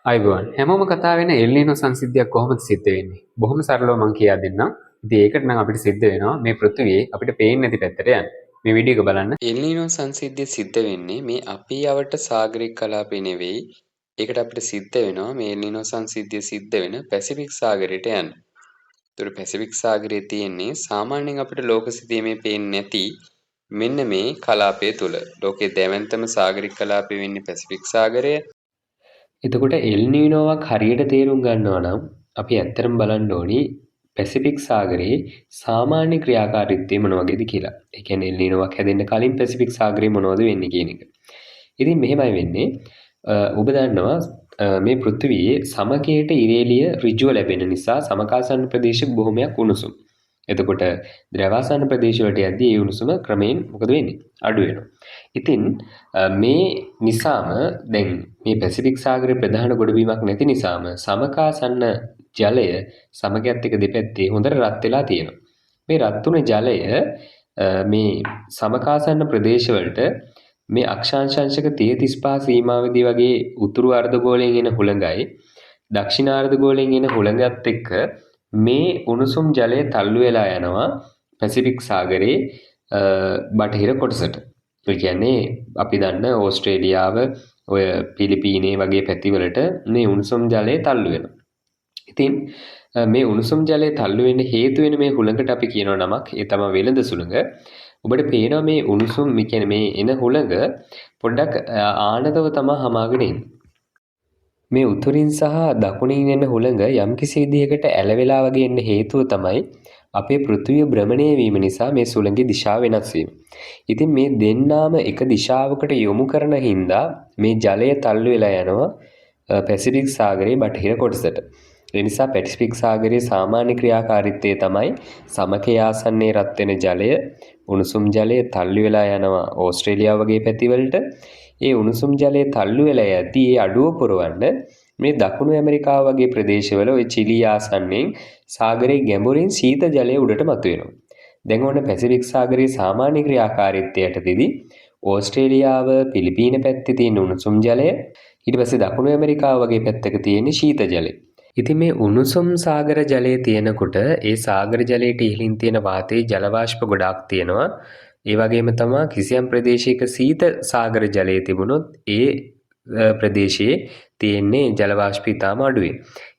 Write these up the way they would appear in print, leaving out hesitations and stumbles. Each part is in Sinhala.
අයිබෝන් හැමෝම කතා වෙන එල්නිනෝ සංසිද්ධියක් කොහොමද සිද්ධ වෙන්නේ? බොහොම සරලව මම කියා දෙන්නම්. ඉතින් ඒකට නම් අපිට සිද්ධ වෙනවා මේ පෘථිවියේ අපිට පේන්නේ නැති පැත්තට යන්න. මේ වීඩියෝ එක බලන්න. එල්නිනෝ සංසිද්ධිය සිද්ධ වෙන්නේ මේ අපි යවට සාගරික කලාපේ නෙවෙයි. ඒකට අපිට සිද්ධ වෙනවා මේ එල්නිනෝ සංසිද්ධිය සිද්ධ වෙන පැසිෆික් සාගරයට යන්න. ඒතර පැසිෆික් සාගරයේ තියෙන්නේ සාමාන්‍යයෙන් අපිට ලෝක සිතීමේ පේන්නේ නැති මෙන්න මේ කලාපය තුල. ලෝකයේ දැවැන්තම සාගරික කලාපය වෙන්නේ පැසිෆික් සාගරය. එතකොට එල්නීනෝවක් හරියට තේරුම් ගන්නවා නම් අපි ඇත්තටම බලන්න ඕනි පැසිෆික් සාගරයේ සාමාන්‍ය ක්‍රියාකාරීත්වය මොන වගේද කියලා. ඒ කියන්නේ එල්නීනෝවක් හැදෙන්න කලින් පැසිෆික් සාගරයේ මොනවද වෙන්නේ කියන එක. ඉතින් මෙහෙමයි වෙන්නේ. ඔබ දන්නවා මේ පෘථිවියේ සමකයට ඉරේලිය ඍජුව ලැබෙන නිසා සමකාසන්න ප්‍රදේශ බොහොමයක් උණුසුම්. එතකොට ද්‍රවාසන්න ප්‍රදේශ වලට යද්දී ඒ උණුසුම ක්‍රමයෙන් මොකද වෙන්නේ? අඩු වෙනවා. ඉතින් මේ නිසාම දැන් මේ පැසිෆික් සාගරයේ ප්‍රධාන ගොඩබිමක් නැති නිසාම සමකාසන්න ජලය සමගයත් එක්ක දෙපැත්තේ හොඳට රත් වෙලා තියෙනවා. මේ රත් වුණ ජලය මේ සමකාසන්න ප්‍රදේශවලට මේ අක්ෂාංශක 30-35 සීමාවේදී වගේ උතුරු අර්ධගෝලයෙන් එන හුළඟයි දක්ෂිණ අර්ධගෝලයෙන් එන හුළඟත් එක්ක මේ උණුසුම් ජලය තල්ලු වෙලා යනවා පැසිෆික් සාගරයේ බටහිර කොටසට. ඒ කියන්නේ අපි දන්න ඕස්ට්‍රේලියාව ඔය පිලිපීනේ වගේ පැතිවලට මේ උණුසුම් ජලය තල්ලු වෙනවා. ඉතින් මේ උණුසුම් ජලය තල්ලු වෙන්න හේතු වෙන මේ හුළඟට අපි කියනවා නමක්. ඒ තමයි වෙළඳ සුළඟ. ඔබට පේනවා මේ උණුසුම් කියන්නේ මේ එන හුළඟ පොඩ්ඩක් ආනතව තමයි හමාගෙන එන්නේ. මේ උතුරින් සහ දකුණින් එන හුළඟ යම්කිසි විදිහකට ඇලවෙලා වගේ එන්න හේතුව තමයි අපේ පෘථිවිය භ්‍රමණය වීම නිසා මේ සුළඟේ දිශාව වෙනස් වීම. ඉතින් මේ දෙන්නාම එක දිශාවකට යොමු කරන හින්දා මේ ජලය තල්ලු වෙලා යනවා පැසිෆික් සාගරයේ බටහිර කොටසට. ඒ නිසා පැසිෆික් සාගරයේ සාමාන්‍ය ක්‍රියාකාරීත්වය තමයි සමකයේ ආසන්නයේ රත් වෙන ජලය උණුසුම් ජලය තල්ලු වෙලා යනවා ඕස්ට්‍රේලියාව වගේ පැතිවලට. ඒ උණුසුම් ජලය තල්ලු වෙලා යද්දී ඒ අඩුව පුරවන්න මේ දකුණු ඇමරිකාව වගේ ප්‍රදේශවල ඔය චිලි ආසන්නයෙන් සාගරයේ ගැඹුරින් සීත ජලය උඩට මතුවෙනවා. දැන් ඕන පැසිෆික් සාගරයේ සාමාන්‍ය ක්‍රියාකාරීත්වයටදී ඕස්ට්‍රේලියාව පිලිපීන පැත්තේ තියෙන උණුසුම් ජලය ඊට පස්සේ දකුණු ඇමරිකාව වගේ පැත්තක තියෙන ශීත ජලය. ඉතින් මේ උණුසුම් සාගර ජලයේ තියෙනකොට ඒ සාගර ජලයට ඉහළින් තියෙන වාතයේ ජල වාෂ්ප ගොඩාක් තියෙනවා. ඒ වගේම තමයි කිසියම් ප්‍රදේශයක සීත සාගර ජලය තිබුණොත් ඒ ප්‍රදේශයේ තියෙන්නේ ජල වාෂ්ප ඉතාම අඩුයි.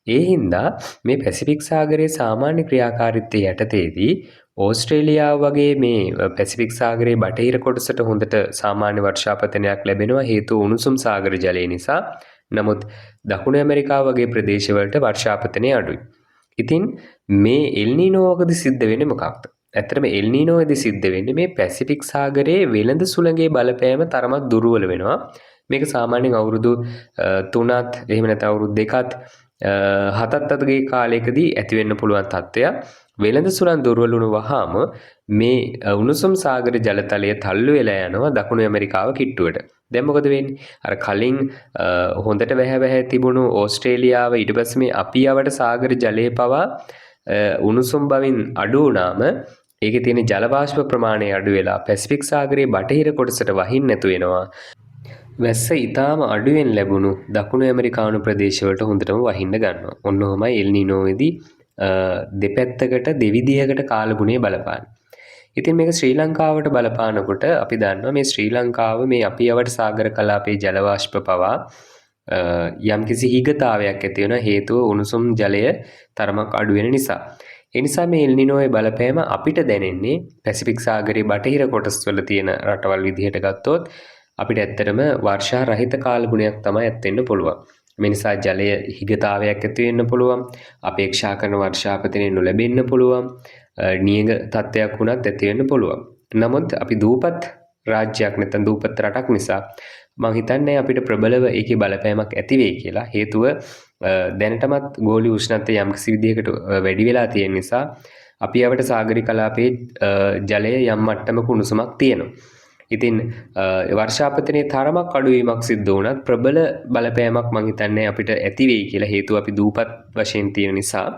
ඒ හින්දා මේ පැසිෆික් සාගරයේ සාමාන්‍ය ක්‍රියාකාරීත්වය යටතේදී ඕස්ට්‍රේලියාව වගේ මේ පැසිෆික් සාගරයේ බටහිර කොටසට හොඳට සාමාන්‍ය වර්ෂාපතනයක් ලැබෙනවා හේතුව උණුසුම් සාගර ජලය නිසා. නමුත් දකුණු ඇමරිකාව වගේ ප්‍රදේශවලට වර්ෂාපතනය අඩුයි. ඉතින් මේ එල්නීනෝ වගේද සිද්ධ වෙන්නේ මොකක්ද? ඇත්තටම එල්නීනෝෙදි සිද්ධ වෙන්නේ මේ පැසිෆික් සාගරයේ වෙළඳ සුළඟේ බලපෑම තරමක් දුර්වල වෙනවා. මේක සාමාන්‍යයෙන් අවුරුදු 3ත් එහෙම නැත්නම් අවුරුදු 2ත් 7ත් අතගේ කාලයකදී ඇති වෙන්න පුළුවන් තත්ත්වයක්. වෙළඳ සුළං දුර්වල වුණ වහාම මේ උණුසුම් සාගර ජලතලය තල්ලු වෙලා යනවා දකුණු ඇමරිකාව කිට්ටුවට. දැන් මොකද වෙන්නේ? අර කලින් හොඳට වැහැ තිබුණු ඕස්ට්‍රේලියාව ඊට පස්සේ මේ අපි යවට සාගර ජලයේ පවා උණුසුම් බවින් අඩු වුණාම ඒකේ තියෙන ජල වාෂ්ප ප්‍රමාණය අඩු වෙලා පැසිෆික් සාගරයේ බටහිර කොටසට වහින්න නැතු වෙනවා. වැස්ස ඊටාම අඩුවෙන් ලැබුණු දකුණු ඇමරිකානු ප්‍රදේශවලට හොඳටම වහින්න ගන්නවා. ඔන්න ඔහමයි එල්නීනෝවේදී දෙපැත්තකට දෙවිදිහකට කාලගුණය බලපාන. ඉතින් මේක ශ්‍රී ලංකාවට බලපානකොට අපි දන්නවා මේ ශ්‍රී ලංකාව මේ අපි යවට සාගර කලාපයේ ජල වාෂ්ප පවා යම්කිසි හිගතාවයක් ඇති වෙන හේතුව උණුසුම් ජලය තරමක් අඩු වෙන නිසා. ඒ නිසා මේ එල්නිනෝයේ බලපෑම අපිට දැනෙන්නේ පැසිෆික් සාගරයේ බටහිර කොටස්වල තියෙන රටවල් විදිහට ගත්තොත් අපිට ඇත්තටම වර්ෂා රහිත කාලගුණයක් තමයි ඇත්තෙන්න පුළුවන්. මේ නිසා ජලය හිගතාවයක් ඇති වෙන්න පුළුවන්. අපේක්ෂා කරන වර්ෂාපතනය නොලැබෙන්න පුළුවන්. නියඟ තත්ත්වයක් වුණත් ඇති වෙන්න පුළුවන්. නමුත් අපි දූපත් රාජ්‍යයක් නැත්නම් දූපත් රටක් නිසා මම හිතන්නේ අපිට ප්‍රබලව ඒකේ බලපෑමක් ඇති වෙයි කියලා. හේතුව දැනටමත් ගෝලීය උෂ්ණත්වය යම්කිසි විදිහකට වැඩි වෙලා තියෙන නිසා අපි යවට සාගරික කලාපයේ ජලය යම් මට්ටමක උණුසුමක් තියෙනවා. ඉතින් වර්ෂාපතනයේ තරමක් අඩුවීමක් සිද්ධ වුණත් ප්‍රබල බලපෑමක් මම හිතන්නේ අපිට ඇති වෙයි කියලා. හේතුව අපි දූපත් වශයෙන් තියෙන නිසා.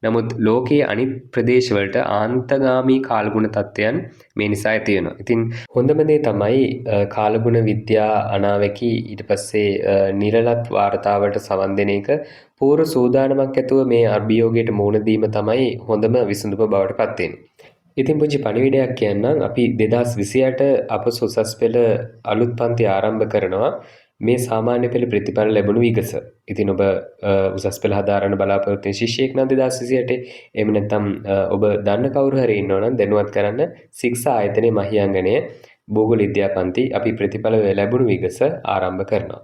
නමුත් ලෝකයේ අනිත් ප්‍රදේශවලට ආන්තගාමී කාලගුණ තත්ත්වයන් මේ නිසා ඇති වෙනවා. ඉතින් හොඳම දේ තමයි කාලගුණ විද්‍යා අනාවැකි ඊට පස්සේ නිරලත් වාර්තාවට සවන් දෙන එක පූර්ව සූදානමක් ඇතුව මේ අභියෝගයට මුහුණ දීම තමයි හොඳම විසඳුම බවට පත් වෙන්නේ. ඉතින් පුංචි පණිවිඩයක් කියන්නම්. අපි 2028 අපස උසස් පෙළ අලුත් පන්ති ආරම්භ කරනවා. මේ සාමාන්‍ය පෙළ ප්‍රතිඵල ලැබුණු විගස. ඉතින් ඔබ උසස් පෙළ හදාරන්න බලාපොරොත්තු වෙන ශිෂ්‍යයෙක් නම් 2028 එහෙම නැත්නම් ඔබ දන්න කවුරු හරි ඉන්නවා නම් දැනුවත් කරන්න ශික්ෂා ආයතනයේ මහියංගනයේ භූගෝල විද්‍යා පන්ති අපි ප්‍රතිඵල ලැබුණු විගස ආරම්භ කරනවා.